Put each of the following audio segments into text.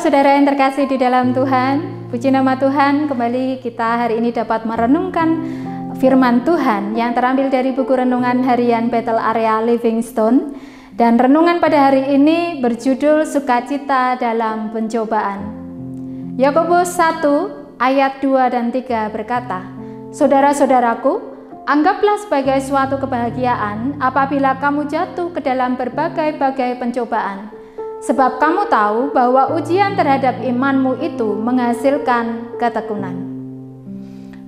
saudara yang terkasih di dalam Tuhan, puji nama Tuhan, kembali kita hari ini dapat merenungkan firman Tuhan yang terambil dari buku renungan harian Bethel Area Livingstone. Dan renungan pada hari ini berjudul Sukacita dalam Pencobaan. Yakobus 1 ayat 2 dan 3 berkata, "Saudara-saudaraku, anggaplah sebagai suatu kebahagiaan apabila kamu jatuh ke dalam berbagai-bagai pencobaan. Sebab kamu tahu bahwa ujian terhadap imanmu itu menghasilkan ketekunan."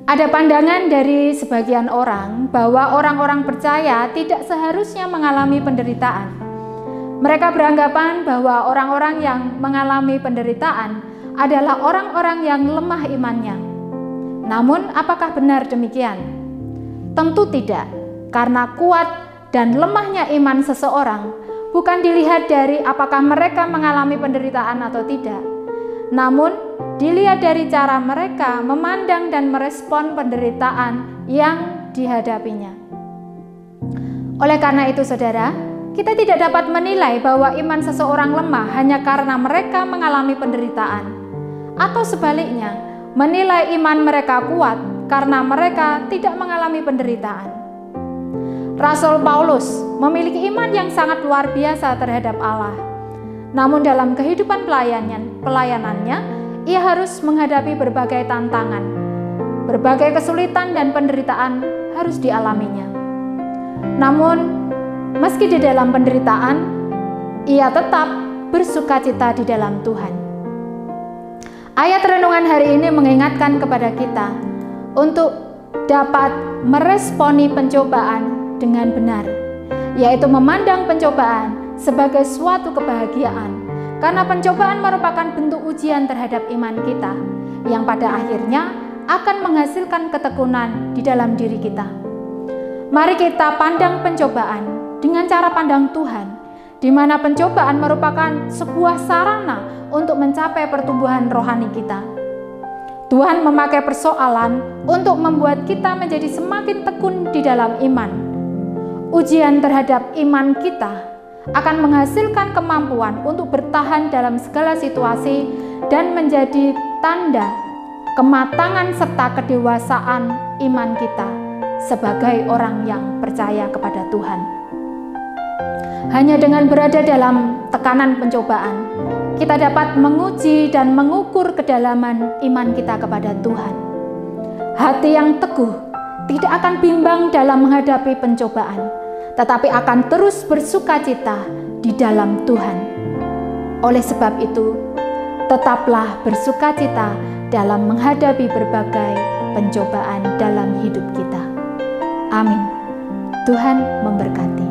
Ada pandangan dari sebagian orang bahwa orang-orang percaya tidak seharusnya mengalami penderitaan. Mereka beranggapan bahwa orang-orang yang mengalami penderitaan adalah orang-orang yang lemah imannya. Namun, apakah benar demikian? Tentu tidak, karena kuat dan lemahnya iman seseorang bukan dilihat dari apakah mereka mengalami penderitaan atau tidak, namun dilihat dari cara mereka memandang dan merespon penderitaan yang dihadapinya. Oleh karena itu, saudara, kita tidak dapat menilai bahwa iman seseorang lemah hanya karena mereka mengalami penderitaan, atau sebaliknya, menilai iman mereka kuat karena mereka tidak mengalami penderitaan. Rasul Paulus memiliki iman yang sangat luar biasa terhadap Allah. Namun dalam kehidupan pelayanannya, ia harus menghadapi berbagai tantangan. Berbagai kesulitan dan penderitaan harus dialaminya. Namun, meski di dalam penderitaan, ia tetap bersukacita di dalam Tuhan. Ayat renungan hari ini mengingatkan kepada kita untuk dapat meresponi pencobaan dengan benar, yaitu memandang pencobaan sebagai suatu kebahagiaan, karena pencobaan merupakan bentuk ujian terhadap iman kita, yang pada akhirnya akan menghasilkan ketekunan di dalam diri kita. Mari kita pandang pencobaan dengan cara pandang Tuhan, di mana pencobaan merupakan sebuah sarana untuk mencapai pertumbuhan rohani kita. Tuhan memakai persoalan untuk membuat kita menjadi semakin tekun di dalam iman. Ujian terhadap iman kita akan menghasilkan kemampuan untuk bertahan dalam segala situasi dan menjadi tanda kematangan serta kedewasaan iman kita sebagai orang yang percaya kepada Tuhan. Hanya dengan berada dalam tekanan pencobaan, kita dapat menguji dan mengukur kedalaman iman kita kepada Tuhan. Hati yang teguh tidak akan bimbang dalam menghadapi pencobaan, tetapi akan terus bersukacita di dalam Tuhan. Oleh sebab itu, tetaplah bersukacita dalam menghadapi berbagai pencobaan dalam hidup kita. Amin. Tuhan memberkati.